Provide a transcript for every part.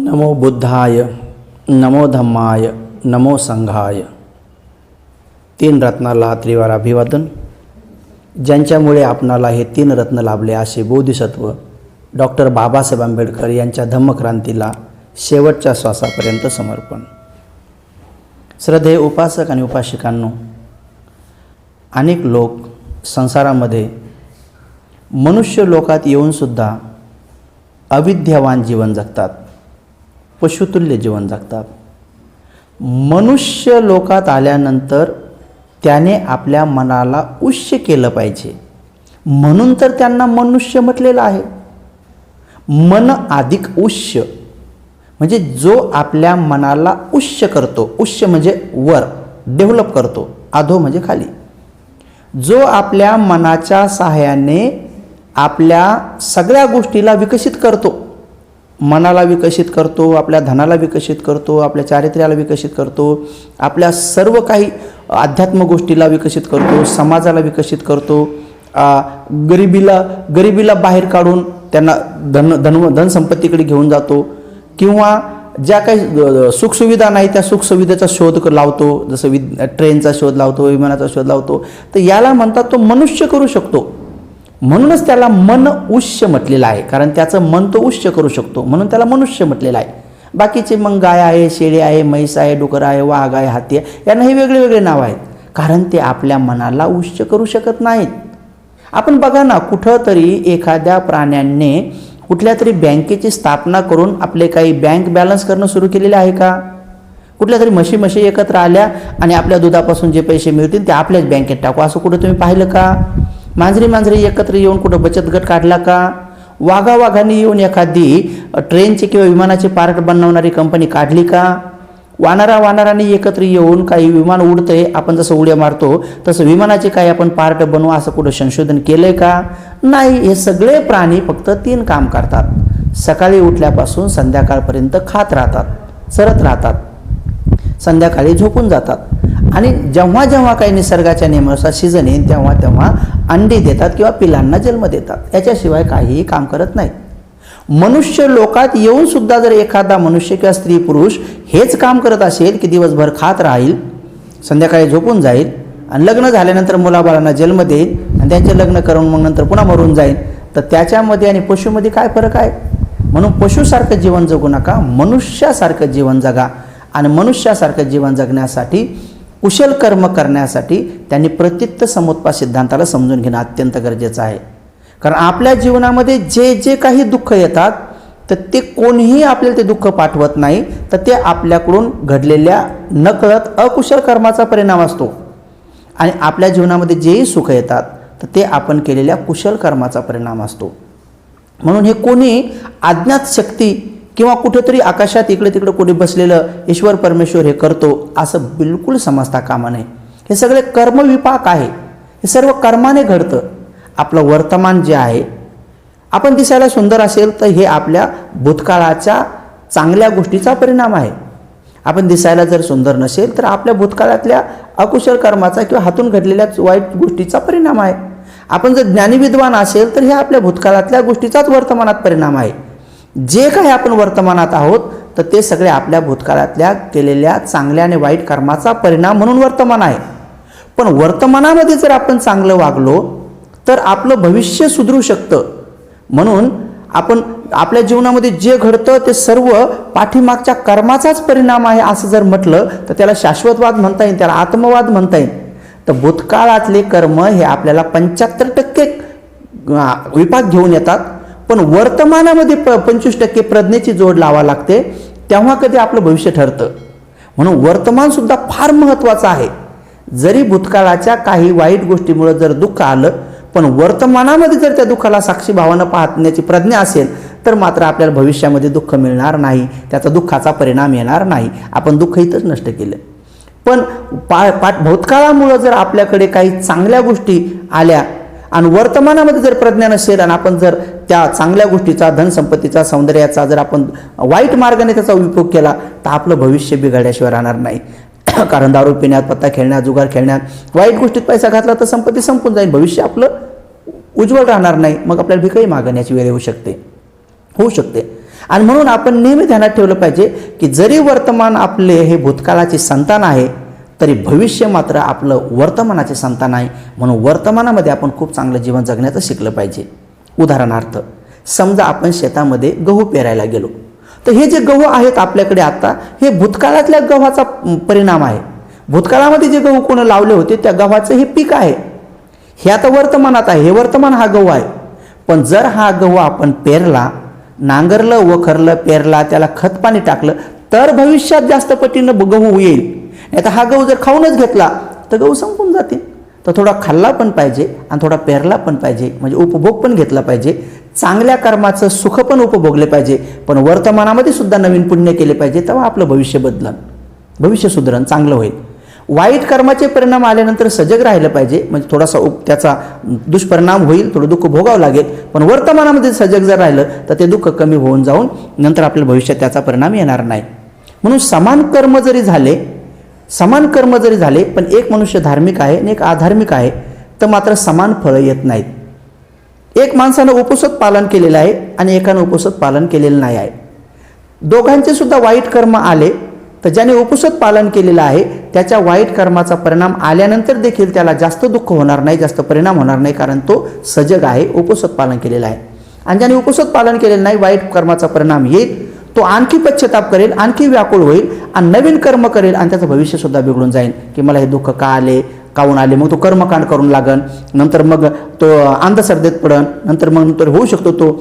नमो बुद्धाय, नमो धम्माय, नमो संघाय। तीन रत्नाला त्रिवार अभिवादन। ज्यांच्यामुळे आपणाला हे तीन रत्न लाभले असे बोधिसत्व डॉक्टर बाबासाहेब आंबेडकर यांच्या धम्मक्रांतीला शेवटच्या श्वासापर्यंत समर्पण। श्रद्धेय उपासक आणि उपासिकांनो, अनेक लोक संसारामध्ये मनुष्य लोकात येऊनसुद्धा अविद्यावान जीवन जगतात, पशुतुल्य जीवन जगतात। मनुष्य लोकात आल्यानंतर त्याने आपल्या मनाला उच्च केलं पाहिजे, म्हणून तर त्यांना मनुष्य म्हटलेलं आहे। मन अधिक उच्च म्हणजे जो आपल्या मनाला उच्च करतो, उच्च म्हणजे वर डेव्हलप करतो, अधो म्हणजे खाली। जो आपल्या मनाच्या सहाय्याने आपल्या सगळ्या गोष्टीला विकसित करतो, मनाला विकसित करतो, आपल्या धनाला विकसित करतो, आपल्या चारित्र्याला विकसित करतो, आपल्या सर्व काही अध्यात्म गोष्टीला विकसित करतो, समाजाला विकसित करतो, गरिबीला बाहेर काढून त्यांना धनसंपत्तीकडे घेऊन जातो, किंवा ज्या काही सुखसुविधा नाही त्या सुखसुविधेचा शोध लावतो, जसं ट्रेनचा शोध लावतो, विमानाचा शोध लावतो। तर याला म्हणतात तो मनुष्य करू शकतो, म्हणूनच त्याला मन उच्च म्हटलेलं आहे, कारण त्याचं मन तो उच्च करू शकतो, म्हणून त्याला मनुष्य म्हटलेलं आहे। बाकीचे मग गाय आहे, शेळी आहे, म्हैस आहे, डुकर आहे, वाघ आहे, हाती आहे, यांना हे वेगळे वेगळे नाव आहेत, कारण ते आपल्या मनाला उच्च करू शकत नाहीत। आपण बघा ना, कुठंतरी एखाद्या प्राण्याने कुठल्या तरी बँकेची स्थापना करून आपले काही बँक बॅलन्स करणं सुरू केलेले आहे का? कुठल्या तरी म्हशी एकत्र आल्या आणि आपल्या दुधापासून जे पैसे मिळतील ते आपल्याच बँकेत टाकू, असं कुठं तुम्ही पाहिलं का? मांजरी एकत्र येऊन कुठं बचत गट काढला का? वाघांनी येऊन एखादी ट्रेनचे किंवा विमानाचे पार्ट बनवणारी कंपनी काढली का? वानरांनी एकत्र येऊन काही विमान उडतंय, आपण जसं उड्या मारतो तसं विमानाचे काही आपण पार्ट बनवू असं कुठं संशोधन केलंय का? नाही। हे सगळे प्राणी फक्त तीन काम करतात, सकाळी उठल्यापासून संध्याकाळपर्यंत खात राहतात, चरत राहतात, संध्याकाळी झोपून जातात, आणि जेव्हा जेव्हा काही निसर्गाच्या नियमानुसार सीझन येईल तेव्हा तेव्हा अंडी देतात किंवा पिलांना जन्म देतात, याच्याशिवाय काहीही काम करत नाहीत। मनुष्य लोकात येऊन सुद्धा जर एखादा मनुष्य किंवा स्त्री पुरुष हेच काम करत असेल की दिवसभर खात राहील, संध्याकाळी झोपून जाईल आणि लग्न झाल्यानंतर मुलाबाळांना जन्म देईल आणि त्यांचे लग्न करून मग नंतर पुन्हा मरून जाईल, तर त्याच्यामध्ये आणि पशुमध्ये काय फरक आहे? म्हणून पशुसारखं जीवन जगू नका, मनुष्यासारखं जीवन जगा। आणि मनुष्यासारखं जीवन जगण्यासाठी, कुशल कर्म करण्यासाठी त्यांनी प्रतीत्त समुत्पाद सिद्धांताला समजून घेणं अत्यंत गरजेचं आहे। कारण आपल्या जीवनामध्ये जे जे काही दुःख येतात तर ते कोणीही आपल्याला ते दुःख पाठवत नाही, तर ते आपल्याकडून घडलेल्या नकळत अकुशल कर्माचा परिणाम असतो। आणि आपल्या जीवनामध्ये जेही सुख येतात तर ते आपण केलेल्या कुशल कर्माचा परिणाम असतो। म्हणून हे कोणी अज्ञात शक्ती किंवा कुठेतरी आकाशात इकडे तिकडे कोणी बसलेलं ईश्वर परमेश्वर हे करतो असं बिलकुल समजता कामा नये। हे सगळे कर्मविपाक आहे, हे सर्व कर्माने घडतं। आपलं वर्तमान जे आहे, आपण दिसायला सुंदर असेल तर हे आपल्या भूतकाळाच्या चांगल्या गोष्टीचा परिणाम आहे। आपण दिसायला जर सुंदर नसेल तर आपल्या भूतकाळातल्या अकुशल कर्माचा किंवा हातून घडलेल्या वाईट गोष्टीचा परिणाम आहे। आपण जर ज्ञानीविद्वान असेल तर हे आपल्या भूतकाळातल्या गोष्टीचाच वर्तमानात परिणाम आहे। जे काही आपण वर्तमानात आहोत तर ते सगळे आपल्या भूतकाळातल्या केलेल्या चांगल्या आणि वाईट कर्माचा परिणाम म्हणून वर्तमान आहे। पण वर्तमानामध्ये जर आपण चांगलं वागलो तर आपलं भविष्य सुधरू शकतं। म्हणून आपण आपल्या जीवनामध्ये जे घडतं ते सर्व पाठीमागच्या कर्माचाच परिणाम आहे असं जर म्हटलं तर त्याला शाश्वतवाद म्हणता येईल, त्याला आत्मवाद म्हणता येईल। तर भूतकाळातले कर्म हे आपल्याला 75% विपाक घेऊन येतात, पण वर्तमानामध्ये 25% प्रज्ञेची जोड लावा लागते, तेव्हा कधी आपलं भविष्य ठरतं। म्हणून वर्तमान सुद्धा फार महत्त्वाचं आहे। जरी भूतकाळाच्या काही वाईट गोष्टीमुळे जर दुःख आलं, पण वर्तमानामध्ये जर त्या दुःखाला साक्षी भावानं पाहण्याची प्रज्ञा असेल तर मात्र आपल्याला भविष्यामध्ये दुःख मिळणार नाही, त्याचा दुःखाचा परिणाम येणार नाही, आपण दुःख इथंच नष्ट केलं। पण भूतकाळामुळं जर आपल्याकडे काही चांगल्या गोष्टी आल्या आणि वर्तमानामध्ये जर प्रज्ञा नसेल आणि आपण जर त्या चांगल्या गोष्टीचा, धनसंपत्तीचा, सौंदर्याचा जर आपण वाईट मार्गाने त्याचा उपयोग केला तर आपलं भविष्य बिघडल्याशिवाय राहणार नाही। कारण दारू पिण्यात, पत्ता खेळण्यात, जुगार खेळण्यात, वाईट गोष्टीत पैसा घातला तर संपत्ती संपून जाईल, भविष्य आपलं उज्ज्वल राहणार नाही, मग आपल्याला भिकही मागण्याची वेळ होऊ शकते। आणि म्हणून आपण नेहमी ध्यानात ठेवलं पाहिजे की जरी वर्तमान आपले हे भूतकाळाचे संतान आहे, तरी भविष्य मात्र आपलं वर्तमानाचे संतान आहे. म्हणून वर्तमानामध्ये आपण खूप चांगलं जीवन जगण्याचं शिकलं पाहिजे. उदाहरणार्थ, समजा आपण शेतामध्ये गहू पेरायला गेलो, तर हे जे गहू आहेत आपल्याकडे आता, हे भूतकाळातल्या गव्हाचा परिणाम आहे. भूतकाळामध्ये जे गहू कोण लावले होते त्या गव्हाचं हे पीक आहे. हे आता वर्तमानात आहे, हे वर्तमान हा गहू आहे. पण जर हा गहू आपण पेरला, नांगरलं, वखरलं, पेरला, त्याला खत पाणी टाकलं, तर भविष्यात जास्त पटीनं गहू येईल. नाही तर हा गहू जर खाऊनच घेतला तर गहू संपून जातील. तर थोडा खाल्ला पण पाहिजे आणि थोडा पेरला पण पाहिजे, म्हणजे उपभोग पण घेतला पाहिजे. चांगल्या कर्माचं सुख पण उपभोगले पाहिजे, पण वर्तमानामध्ये सुद्धा नवीन पुण्य केले पाहिजे. तेव्हा आपलं भविष्य बदलन, भविष्य सुधरण, चांगलं होईल. वाईट कर्माचे परिणाम आल्यानंतर सजग राहिलं पाहिजे, म्हणजे थोडासा त्याचा दुष्परिणाम होईल, थोडं दुःख भोगावं लागेल. पण वर्तमानामध्ये सजग जर राहिलं तर ते दुःख कमी होऊन जाऊन नंतर आपल्या भविष्यात त्याचा परिणाम येणार नाही. म्हणून समान कर्म जरी झाले, पण एक मनुष्य धार्मिक आहे आणि एक अधार्मिक आहे, तर मात्र समान फळं येत नाहीत. एक माणसानं उपसत पालन केलेलं आहे आणि एकानं उपसत पालन केलेलं नाही आहे. दोघांचे सुद्धा वाईट कर्म आले, तर ज्याने उपसत पालन केलेलं आहे त्याच्या वाईट कर्माचा परिणाम आल्यानंतर देखील त्याला जास्त दुःख होणार नाही, जास्त परिणाम होणार नाही, कारण तो सजग आहे, उपसत पालन केलेलं आहे. आणि ज्याने उपसत पालन केलेलं नाही, वाईट कर्माचा परिणाम येईल, तो आणखी पश्चाताप करेल, आणखी व्याकुळ होईल आणि नवीन कर्म करेल आणि त्याचं भविष्यसुद्धा बिघडून जाईल की मला हे दुःख का आले, काहून आले. मग तो कर्मकांड करून लागन, नंतर मग तो अंधश्रद्धेत पडन, नंतर होऊ शकतो तो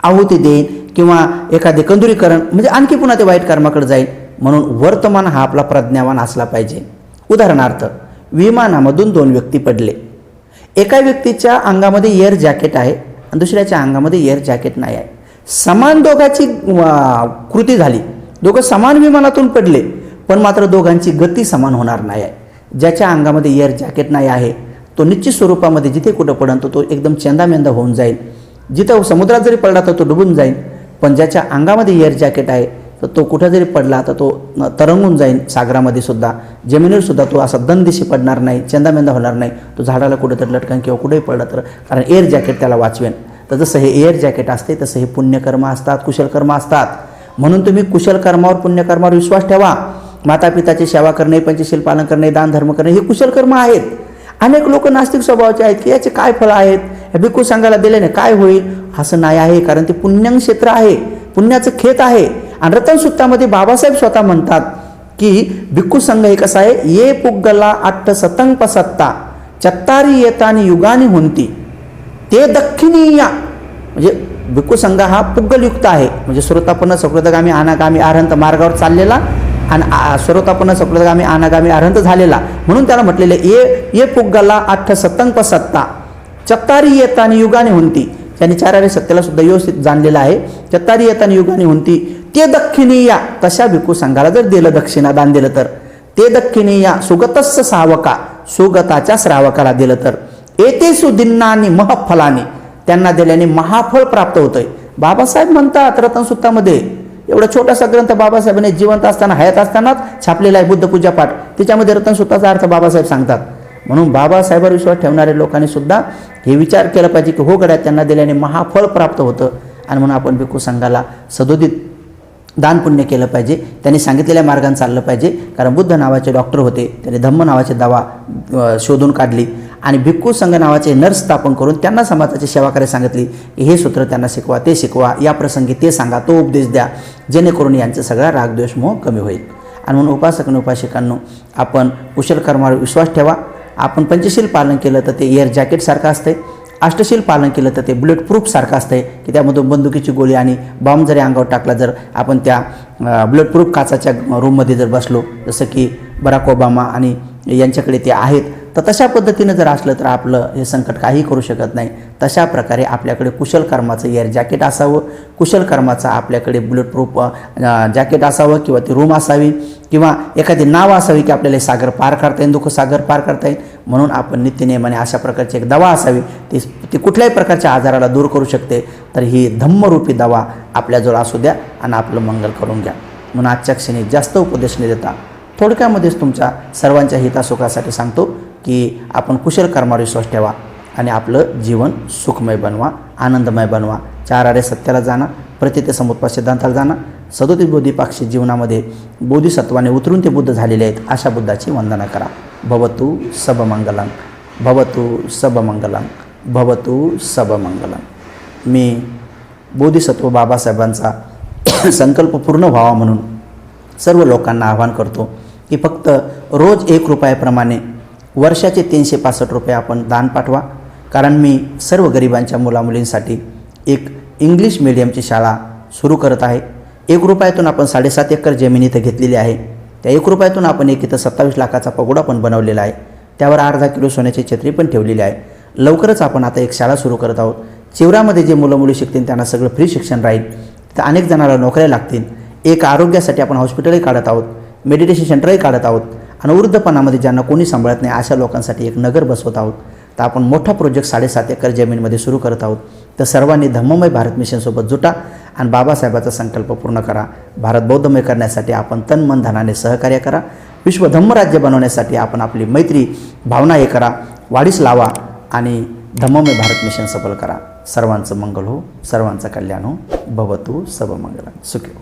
आहुती देईन किंवा एखादे कंदुरीकरण, म्हणजे आणखी पुन्हा ते वाईट कर्माकडे जाईल. म्हणून वर्तमान हा आपला प्रज्ञावान असला पाहिजे. उदाहरणार्थ, विमानामधून 2 व्यक्ती पडले. एका व्यक्तीच्या अंगामध्ये एअर जॅकेट आहे आणि दुसऱ्याच्या अंगामध्ये एअर जॅकेट नाही आहे. समान दोघांची कृती झाली, दोघं समान विमानातून पडले, पण मात्र दोघांची गती समान होणार नाही आहे. ज्याच्या अंगामध्ये एअर जॅकेट नाही आहे तो निश्चित स्वरूपामध्ये जिथे कुठं पडन तो एकदम चेंदामेंदा होऊन जाईल. जिथं समुद्रात जरी पडला तर तो डुबून जाईल. पण ज्याच्या अंगामध्ये एअर जॅकेट आहे तर तो कुठं जरी पडला तर तो तरंगून जाईल, सागरामध्ये सुद्धा, जमिनीवर सुद्धा तो असा दंदिशी पडणार नाही, चेंदामेंदा होणार नाही. तो झाडाला कुठेतरी लटकन किंवा कुठेही पडला तर, कारण एअर जॅकेट त्याला वाचवेन. तर जसं हे एअर जॅकेट असते तसं हे पुण्यकर्म असतात, कुशलकर्म असतात. म्हणून तुम्ही कुशलकर्मावर, पुण्यकर्मावर विश्वास ठेवा. मातापिताची सेवा करणे, पंचशील पालन करणे, दान धर्म करणे, हे कुशलकर्म आहेत. अनेक लोक नास्तिक स्वभावाचे आहेत की याचे काय फळ आहेत, हे भिक्खू संघाला दिल्याने काय होईल, असं नाही आहे. कारण ते पुण्यं क्षेत्र आहे, पुण्याचं खेत आहे. आणि रतन सुत्तामध्ये बाबासाहेब स्वतः म्हणतात की भिक्खू संघ हे कसं आहे, ये पुग्गला अट्ट सतंग पसत्ता चत्तारी येतानी युगानी हुंती ते दक्षिणीया. म्हणजे भिक्खू संघ हा पुग्गलयुक्त आहे, म्हणजे श्रोतापन्न सकृतगामी अनागामी अरहंत मार्गावर चाललेला आणि श्रोतापन्न सकृतगामी अनागामी अरहंत झालेला. म्हणून त्याला म्हटलेले ये पुग्गला अट्ठ सतंग पसत्ता चत्तारी येतानी युगानी हुंती. त्यांनी 4 सत्याला सुद्धा व्यवस्थित जाणलेला आहे. चत्तारी येतानी युगानी हुंती ते दक्षिणीया. तशा भिक्खू संघाला जर दिलं, दक्षिणा दान दिलं तर ते दक्षिणीया सुगतस्स सावका, सुगताच्या श्रावकाला दिलं तर येते सुदिन्नानी महफलानी, त्यांना दिल्याने महाफळ प्राप्त होतंय. बाबासाहेब म्हणतात रतन सुत्तामध्ये, एवढा छोटासा ग्रंथ बाबासाहेबांनी जिवंत असताना, हयात असतानाच छापलेला आहे, बुद्ध पूजा पाठ, त्याच्यामध्ये रतन सुत्ताचा अर्थ बाबासाहेब सांगतात. म्हणून बाबासाहेबांवर विश्वास ठेवणाऱ्या लोकांनी सुद्धा हे विचार केला पाहिजे की हो गड्या, त्यांना दिल्याने महाफळ प्राप्त होतं. आणि म्हणून आपण भिक्खू संघाला सदोदित दान पुण्य केलं पाहिजे, त्यांनी सांगितलेल्या मार्गाने चाललं पाहिजे. कारण बुद्ध नावाचे डॉक्टर होते, त्यांनी धम्म नावाची दवा शोधून काढली आणि भिक्खू संघ नावाचे नर्स स्थापन करून त्यांना समाजाची सेवा करायला सांगितली. हे सूत्र त्यांना शिकवा, ते शिकवा, या प्रसंगी ते सांगा, तो उपदेश द्या, जेणेकरून यांचा सगळा रागद्वेष मोह कमी होईल. आणि म्हणून उपासक आणि उपासिकांनो, आपण कुशल कर्मावर विश्वास ठेवा. आपण पंचशील पालन केलं तर ते एअर जॅकेटसारखं असतंय, अष्टशील पालन केलं तर ते बुलेट प्रूफ सारखं असतंय की त्यामधून बंदुकीची गोळी आणि बॉम्ब जरी अंगावर टाकला, जर आपण त्या बुलेट प्रूफ काचाच्या रूममध्ये जर बसलो, जसं की बराक ओबामा आणि यांच्याकडे ते आहेत, तर तशा पद्धतीनं जर असलं तर आपलं हे संकट काही करू शकत नाही. तशा प्रकारे आपल्याकडे कुशल कर्माचं एअर जॅकेट असावं, कुशल कर्माचं आपल्याकडे बुलेट प्रूफ जॅकेट असावं किंवा ती रूम असावी किंवा एखादी नाव असावी की आपल्याला सागर पार करता येईल, दुःख सागर पार करता येईल. म्हणून आपण नित्यनेमाने अशा प्रकारची एक दवा असावी, ती कुठल्याही प्रकारच्या आजाराला दूर करू शकते. तर ही धम्मरूपी दवा आपल्याजवळ असू द्या आणि आपलं मंगल करून घ्या. म्हणून आजच्या क्षणी जास्त उपदेश न देता थोडक्यामध्येच तुमच्या सर्वांच्या हितासुखासाठी सांगतो की आपण कुशल कर्मावर विश्वास ठेवा आणि आपलं जीवन सुखमय बनवा, आनंदमय बनवा. 4 आरे सत्याला जाणा, प्रथिते समुत्पाद सिद्धांताला जाणं. 37 बोधिपाक्षिक जीवनामध्ये बोधिसत्वाने उतरून ते बुद्ध झालेले आहेत, अशा बुद्धाची वंदना करा. भवतु सबमंगलं, भवतु सबमंगलं, भवतु सबमंगलं. मी बोधिसत्व बाबासाहेबांचा संकल्प पूर्ण व्हावा म्हणून सर्व लोकांना आवाहन करतो की फक्त रोज 1 रुपयाप्रमाणे वर्षाचे 365 रुपये आपण दान पाठवा. कारण मी सर्व गरिबांच्या मुलामुलींसाठी एक इंग्लिश मीडियमची शाळा सुरू करत आहे. 1 रुपयातून आपण 7.5 एकर जमीन इथं घेतलेली आहे. त्या 1 रुपयातून आपण एक इथं 27 लाखाचा पगोडा पण बनवलेला आहे. त्यावर अर्धा किलो सोन्याची छत्री पण ठेवलेली आहे. लवकरच आपण आता एक शाळा सुरू करत आहोत. चिवरामध्ये जे मुलं मुली शिकतील त्यांना सगळं फ्री शिक्षण राहील. तर अनेक जणांना नोकऱ्या लागतील. एक आरोग्यासाठी आपण हॉस्पिटलही काढत आहोत, मेडिटेशन सेंटरही काढत आहोत आणि वृद्धपणामध्ये ज्यांना कोणी सांभाळत नाही अशा लोकांसाठी एक नगर बसवत आहोत. तर आपण मोठा प्रोजेक्ट 7.5 एकर जमीनमध्ये सुरू करत आहोत. तर सर्वांनी धम्ममय भारत मिशनसोबत जुटा आणि बाबासाहेबाचा संकल्प पूर्ण करा. भारत बौद्धमय करण्यासाठी आपण तन मन धनाने सहकार्य करा. विश्व धम्मराज्य बनवण्यासाठी आपण आपली मैत्री भावना हे करा, वाढीस लावा आणि धम्ममय भारत मिशन सफल करा. सर्वांचं मंगल हो, सर्वांचं कल्याण हो. भवतु सबमंगलं. सुखी हो.